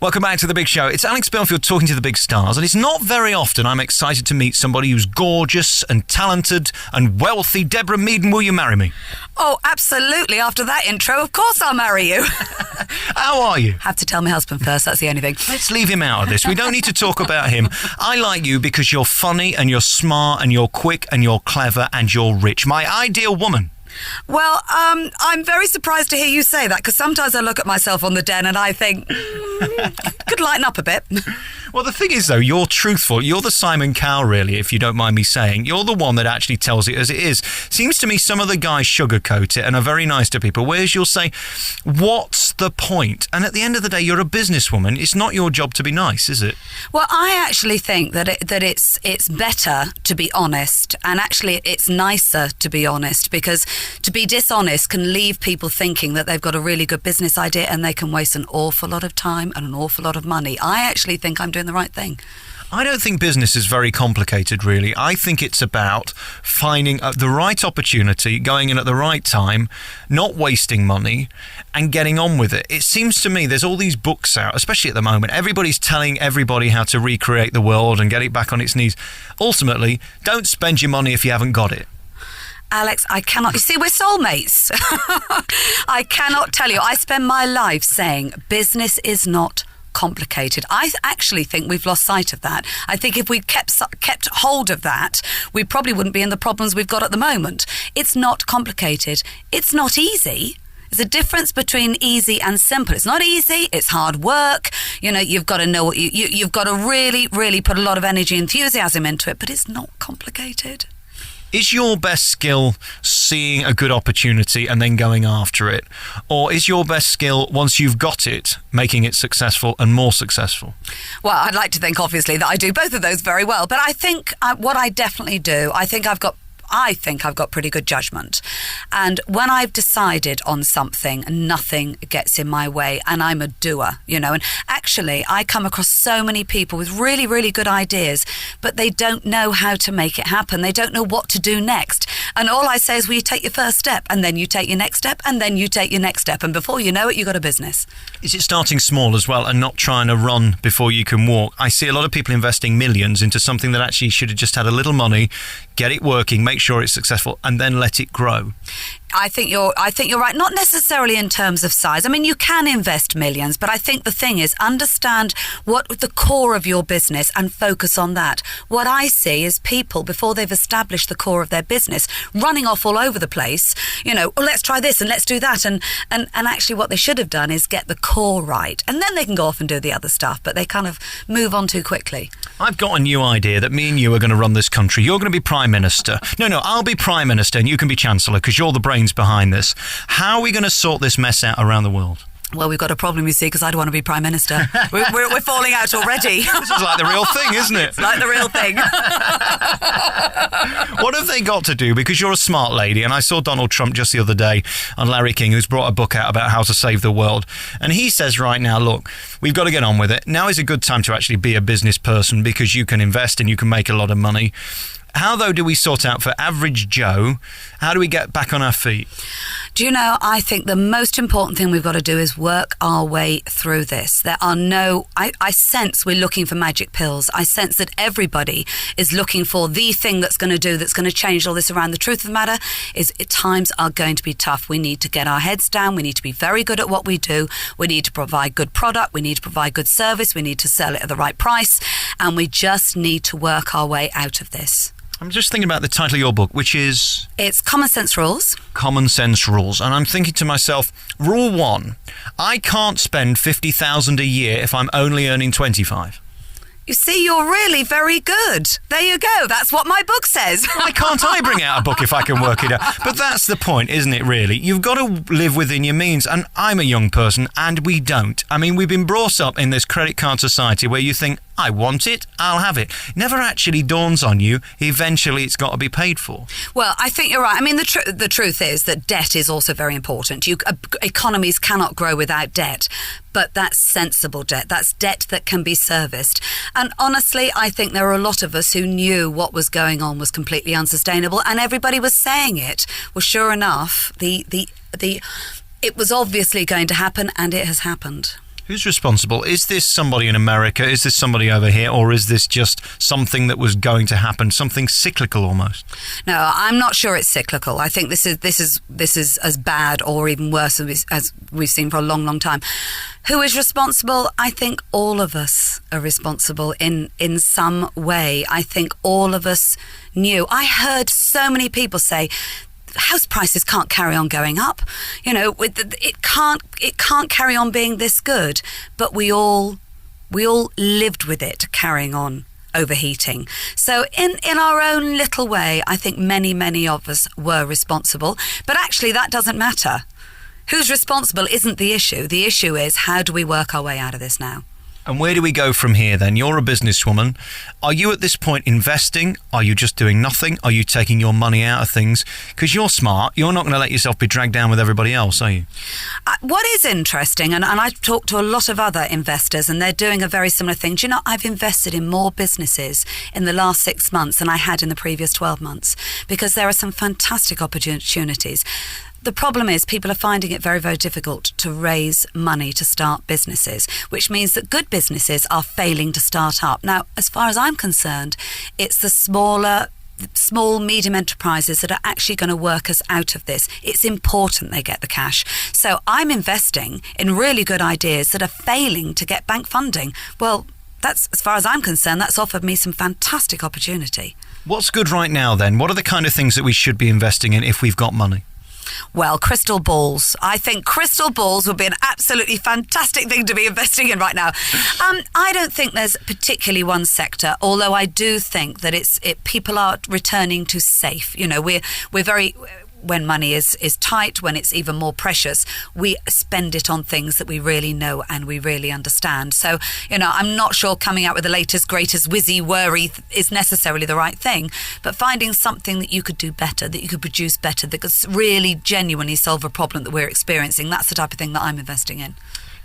Welcome back to The Big Show. It's Alex Belfield talking to the big stars, and it's not very often I'm excited to meet somebody who's gorgeous and talented and wealthy. Deborah Meaden, will you marry me? Oh, absolutely. After that intro, of course I'll marry you. How are you? Have to tell my husband first, that's the only thing. Let's leave him out of this. We don't need to talk about him. I like you because you're funny and you're smart and you're quick and you're clever and you're rich. My ideal woman. Well, I'm very surprised to hear you say that, because sometimes I look at myself on the den and I think, could lighten up a bit. Well, the thing is, though, you're truthful. You're the Simon Cowell, really, if you don't mind me saying. You're the one that actually tells it as it is. Seems to me some of the guys sugarcoat it and are very nice to people, whereas you'll say, what's the point? And at the end of the day, you're a businesswoman. It's not your job to be nice, is it? Well, I actually think that it's better to be honest, and actually it's nicer to be honest, because to be dishonest can leave people thinking that they've got a really good business idea and they can waste an awful lot of time and an awful lot of money. I actually think I'm doing the right thing. I don't think business is very complicated, really. I think it's about finding the right opportunity, going in at the right time, not wasting money, and getting on with it. It seems to me there's all these books out, especially at the moment. Everybody's telling everybody how to recreate the world and get it back on its knees. Ultimately, don't spend your money if you haven't got it. Alex, I cannot... You see, we're soulmates. I cannot tell you. I spend my life saying business is not complicated. I actually think we've lost sight of that. I think if we kept hold of that, we probably wouldn't be in the problems we've got at the moment. It's not complicated. It's not easy. There's a difference between easy and simple. It's not easy. It's hard work. You know, you've got to know what you've got to really, really put a lot of energy and enthusiasm into it, but it's not complicated. Is your best skill seeing a good opportunity and then going after it? Or is your best skill, once you've got it, making it successful and more successful? Well, I'd like to think, obviously, that I do both of those very well. But I think what I definitely do, I think I've got pretty good judgment. And when I've decided on something, nothing gets in my way, and I'm a doer, you know. And actually, I come across so many people with really, really good ideas, but they don't know how to make it happen. They don't know what to do next. And all I say is, well, you take your first step, and then you take your next step, and then you take your next step. And before you know it, you've got a business. Is it starting small as well and not trying to run before you can walk? I see a lot of people investing millions into something that actually should have just had a little money, get it working, make sure it's successful, and then let it grow. I think you're right. Not necessarily in terms of size. I mean, you can invest millions, but I think the thing is, understand what the core of your business and focus on that. What I see is people, before they've established the core of their business, running off all over the place. You know, let's try this and let's do that, and actually what they should have done is get the core right, and then they can go off and do the other stuff. But they kind of move on too quickly. I've got a new idea that me and you are going to run this country. You're going to be Prime Minister. No, I'll be Prime Minister and you can be Chancellor, because you're the brains behind this. How are we going to sort this mess out around the world? Well, we've got a problem, you see, because I don't want to be Prime Minister. We're falling out already. This is like the real thing, isn't it? It's like the real thing. What have they got to do? Because you're a smart lady, and I saw Donald Trump just the other day on Larry King, who's brought a book out about how to save the world. And he says right now, look, we've got to get on with it. Now is a good time to actually be a business person, because you can invest and you can make a lot of money. How, though, do we sort out for average Joe? How do we get back on our feet? Do you know, I think the most important thing we've got to do is work our way through this. There are I sense we're looking for magic pills. I sense that everybody is looking for the thing that's going to change all this around. The truth of the matter is times are going to be tough. We need to get our heads down. We need to be very good at what we do. We need to provide good product. We need to provide good service. We need to sell it at the right price. And we just need to work our way out of this. I'm just thinking about the title of your book, which is... It's Common Sense Rules. Common Sense Rules. And I'm thinking to myself, rule 1, I can't spend $50,000 a year if I'm only earning 25. You see, you're really very good. There you go. That's what my book says. Why can't I bring out a book if I can work it out? But that's the point, isn't it, really? You've got to live within your means. And I'm a young person, and we don't. I mean, we've been brought up in this credit card society where you think, I want it, I'll have it. Never actually dawns on you, eventually it's got to be paid for. Well, I think you're right. I mean, the truth is that debt is also very important. Economies cannot grow without debt, but that's sensible debt. That's debt that can be serviced. And honestly, I think there are a lot of us who knew what was going on was completely unsustainable, and everybody was saying it. Well, sure enough, it was obviously going to happen, and it has happened. Who's responsible? Is this somebody in America? Is this somebody over here? Or is this just something that was going to happen, something cyclical almost? No, I'm not sure it's cyclical. I think this is as bad or even worse as we've seen for a long, long time. Who is responsible? I think all of us are responsible in some way. I think all of us knew. I heard so many people say, house prices can't carry on going up. It can't carry on being this good. But we all lived with it carrying on overheating. So in our own little way, I think many of us were responsible. But actually, that doesn't matter. Who's responsible isn't the issue. The issue is, how do we work our way out of this now? And where do we go from here then? You're a businesswoman. Are you at this point investing? Are you just doing nothing? Are you taking your money out of things? Because you're smart. You're not going to let yourself be dragged down with everybody else, are you? What is interesting, and I've talked to a lot of other investors, and they're doing a very similar thing. Do you know, I've invested in more businesses in the last 6 months than I had in the previous 12 months, because there are some fantastic opportunities. The problem is people are finding it very, very difficult to raise money to start businesses, which means that good businesses are failing to start up. Now, as far as I'm concerned, it's the small, medium enterprises that are actually going to work us out of this. It's important they get the cash. So I'm investing in really good ideas that are failing to get bank funding. Well, that's, as far as I'm concerned, that's offered me some fantastic opportunity. What's good right now then? What are the kind of things that we should be investing in if we've got money? Well, crystal balls. I think crystal balls would be an absolutely fantastic thing to be investing in right now. I don't think there's particularly one sector, although I do think that people are returning to safe. We're very... When money is tight, when it's even more precious, we spend it on things that we really know and we really understand. So, I'm not sure coming out with the latest, greatest whizzy worry is necessarily the right thing, but finding something that you could do better, that you could produce better, that could really genuinely solve a problem that we're experiencing, that's the type of thing that I'm investing in.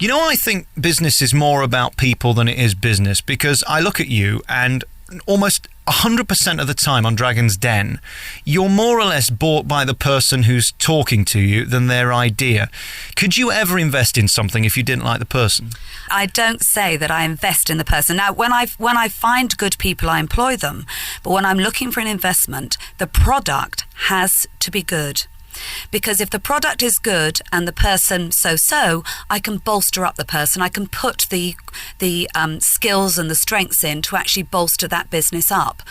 I think business is more about people than it is business, because I look at you and almost 100% of the time on Dragon's Den, you're more or less bought by the person who's talking to you than their idea. Could you ever invest in something if you didn't like the person? I don't say that I invest in the person. Now, when I find good people, I employ them. But when I'm looking for an investment, the product has to be good. Because if the product is good and the person so, I can bolster up the person. I can put the skills and the strengths in to actually bolster that business up.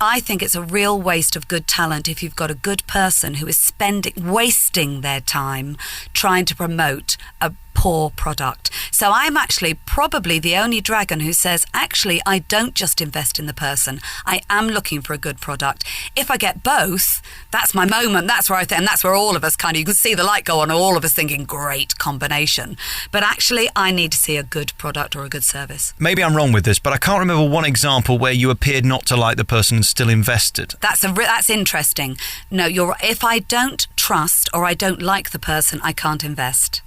I think it's a real waste of good talent if you've got a good person who is wasting their time trying to promote a poor product. So I'm actually probably the only dragon who says, actually, I don't just invest in the person. I am looking for a good product. If I get both, that's my moment. That's where and that's where all of us you can see the light go on, all of us thinking, great combination. But actually, I need to see a good product or a good service. Maybe I'm wrong with this, but I can't remember one example where you appeared not to like the person and still invested. That's interesting. No, you're right. If I don't trust or I don't like the person, I can't invest.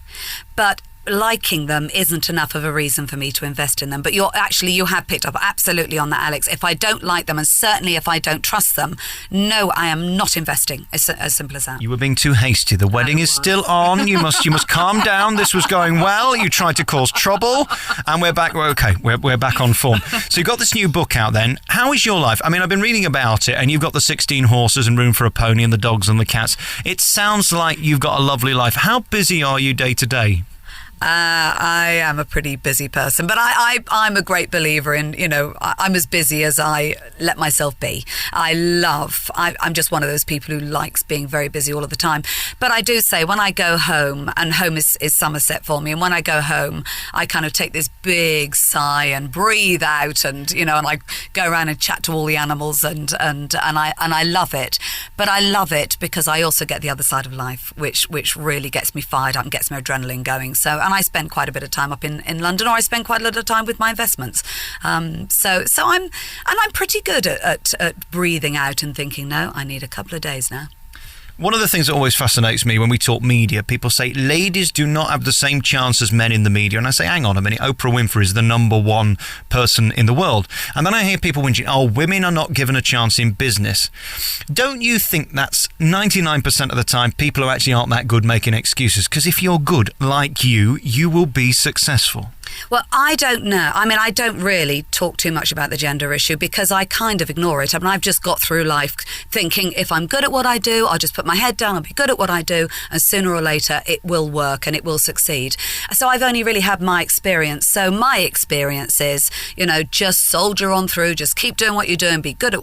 But liking them isn't enough of a reason for me to invest in them. But you have picked up absolutely on that, Alex. If I don't like them, and certainly if I don't trust them, no, I am not investing. It's as simple as that. You were being too hasty. The wedding is still on. You must calm down. This was going well. You tried to cause trouble, and we're back. We're back on form. So you've got this new book out then. How is your life? I mean, I've been reading about it, and you've got the 16 horses and room for a pony and the dogs and the cats. It sounds like you've got a lovely life. How busy are you day to day? I am a pretty busy person, but I'm a great believer in, I'm as busy as I let myself be. I'm just one of those people who likes being very busy all of the time. But I do say when I go home, and home is Somerset for me, and when I go home, I kind of take this big sigh and breathe out, and and I go around and chat to all the animals, and I love it. But I love it because I also get the other side of life, which really gets me fired up and gets my adrenaline going. So. And I spend quite a bit of time up in London, or I spend quite a lot of time with my investments. So I'm pretty good at breathing out and thinking, no, I need a couple of days now. One of the things that always fascinates me when we talk media, people say ladies do not have the same chance as men in the media. And I say, hang on a minute, Oprah Winfrey is the number one person in the world. And then I hear people whinging, women are not given a chance in business. Don't you think that's 99% of the time people who actually aren't that good making excuses? Because if you're good, like you will be successful. Well, I don't know. I mean, I don't really talk too much about the gender issue because I kind of ignore it. I mean, I've just got through life thinking if I'm good at what I do, I'll just put my head down, I'll be good at what I do, and sooner or later it will work and it will succeed. So I've only really had my experience. So my experience is, just soldier on through, just keep doing what you're doing, be good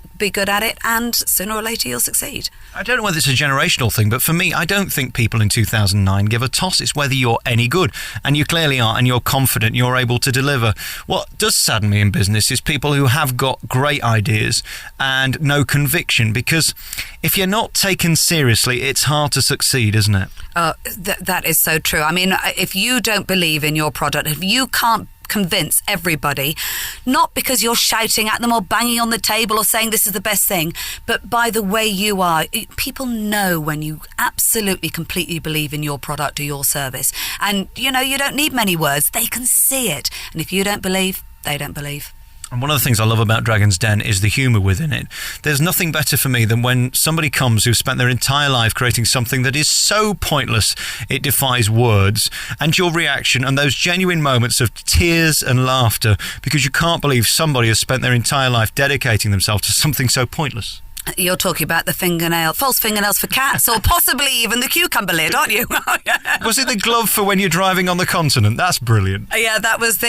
at it, and sooner or later you'll succeed. I don't know whether it's a generational thing, but for me, I don't think people in 2009 give a toss. It's whether you're any good, and you clearly are, and you're confident you're able to deliver. What does sadden me in business is people who have got great ideas and no conviction, because if you're not taken seriously, it's hard to succeed, isn't it? That is so true. I mean, if you don't believe in your product, if you can't convince everybody, not because you're shouting at them or banging on the table or saying this is the best thing, but by the way you are. People know when you absolutely, completely believe in your product or your service. And, you don't need many words. They can see it. And if you don't believe, they don't believe. And one of the things I love about Dragon's Den is the humour within it. There's nothing better for me than when somebody comes who's spent their entire life creating something that is so pointless it defies words, and your reaction and those genuine moments of tears and laughter because you can't believe somebody has spent their entire life dedicating themselves to something so pointless. You're talking about the false fingernails for cats, or possibly even the cucumber lid, aren't you? Was it the glove for when you're driving on the continent? That's brilliant. Yeah, that was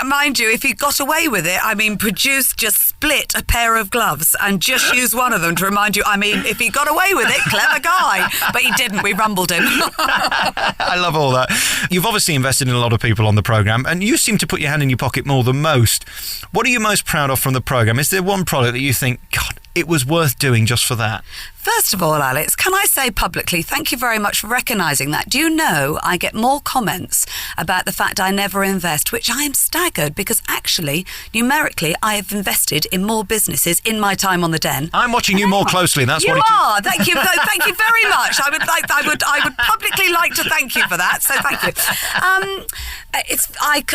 mind you, if he got away with it, I mean, just split a pair of gloves and just use one of them to remind you. I mean, if he got away with it, clever guy. But he didn't. We rumbled him. I love all that. You've obviously invested in a lot of people on the programme, and you seem to put your hand in your pocket more than most. What are you most proud of from the programme? Is there one product that you think, God, it was worth doing just for that? First of all, Alex, can I say publicly, thank you very much for recognising that. Do you know I get more comments about the fact I never invest, which I am staggered because actually, numerically, I have invested in more businesses in my time on the Den. I'm watching you more closely. That's what it is. You are. Thank you. Thank you very much. I would publicly like to thank you for that. So thank you.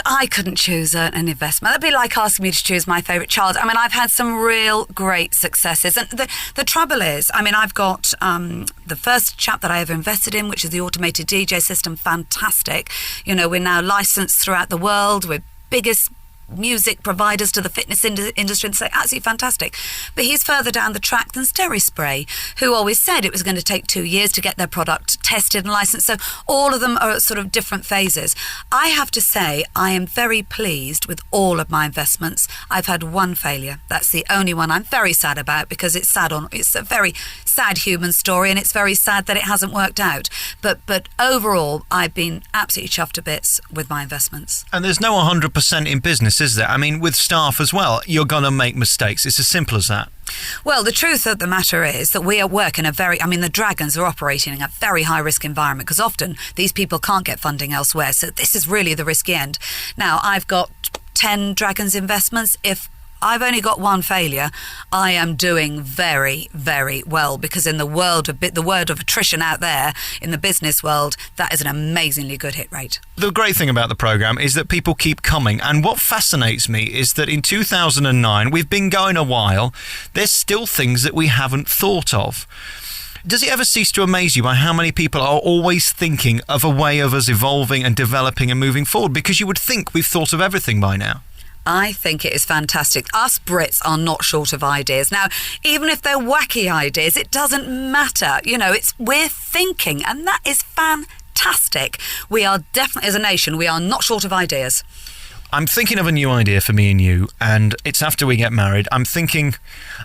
I couldn't choose an investment. That'd be like asking me to choose my favourite child. I mean, I've had some real great successes, and the trouble is, I mean, I've got the first chap that I ever invested in, which is the automated DJ system. Fantastic. We're now licensed throughout the world. We're biggest music providers to the fitness industry, and say absolutely fantastic. But he's further down the track than Spray, who always said it was going to take 2 years to get their product tested and licensed. So all of them are at sort of different phases. I have to say I am very pleased with all of my investments. I've had one failure. That's the only one I'm very sad about, because it's a very sad human story, and it's very sad that it hasn't worked out. But overall, I've been absolutely chuffed to bits with my investments. And there's no 100% in business, is there? I mean, with staff as well, you're going to make mistakes. It's as simple as that. Well, the truth of the matter is that we work in the Dragons are operating in a very high-risk environment, because often these people can't get funding elsewhere. So this is really the risky end. Now, I've got 10 Dragons investments. If I've only got one failure, I am doing very, very well, because in the word of attrition out there, in the business world, that is an amazingly good hit rate. The great thing about the programme is that people keep coming, and what fascinates me is that in 2009, we've been going a while, there's still things that we haven't thought of. Does it ever cease to amaze you by how many people are always thinking of a way of us evolving and developing and moving forward? Because you would think we've thought of everything by now. I think it is fantastic. Us Brits are not short of ideas. Now, even if they're wacky ideas, it doesn't matter. We're thinking, and that is fantastic. We are definitely, as a nation, we are not short of ideas. I'm thinking of a new idea for me and you, and it's after we get married. I'm thinking,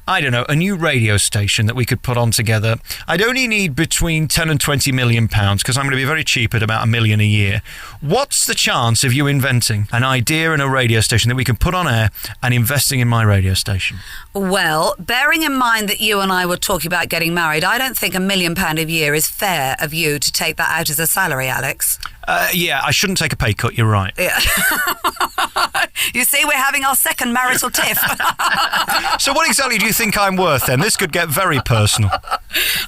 I don't know, a new radio station that we could put on together. I'd only need between 10 and 20 million pounds, because I'm going to be very cheap at about $1 million a year. What's the chance of you inventing an idea and a radio station that we can put on air and investing in my radio station? Well, bearing in mind that you and I were talking about getting married, I don't think £1 million a year is fair of you to take that out as a salary, Alex. Yeah, I shouldn't take a pay cut, you're right. Yeah. You see, we're having our second marital tiff. So what exactly do you think I'm worth then? This could get very personal.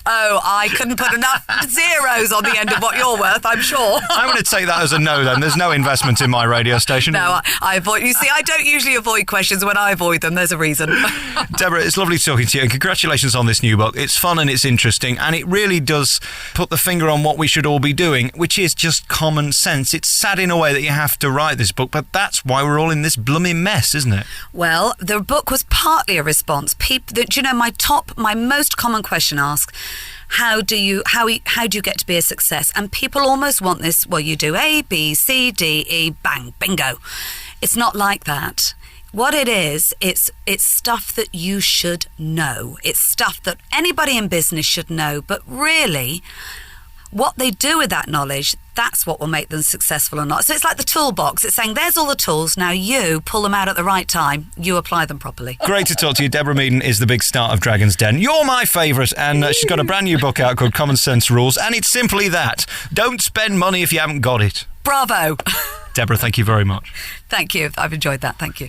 Oh, I couldn't put enough zeros on the end of what you're worth, I'm sure. I'm going to take that as a no then. There's no investment in my radio station. No, I avoid. You see, I don't usually avoid questions. When I avoid them, there's a reason. Deborah, it's lovely talking to you, and congratulations on this new book. It's fun and it's interesting, and it really does put the finger on what we should all be doing, which is just common sense. It's sad in a way that you have to write this book, but that's why we're all in this blooming mess, isn't it? Well, the book was partly a response. Do you know my most common question asked, how do you get to be a success? And people almost want this, well, you do A, B, C, D, E, bang, bingo. It's not like that. What it is, it's stuff that you should know. It's stuff that anybody in business should know. But really, what they do with that knowledge, that's what will make them successful or not. So it's like the toolbox. It's saying, there's all the tools. Now you pull them out at the right time. You apply them properly. Great to talk to you. Deborah Meaden is the big star of Dragon's Den. You're my favourite, and she's got a brand new book out called Common Sense Rules, and it's simply that. Don't spend money if you haven't got it. Bravo. Deborah, thank you very much. Thank you. I've enjoyed that. Thank you.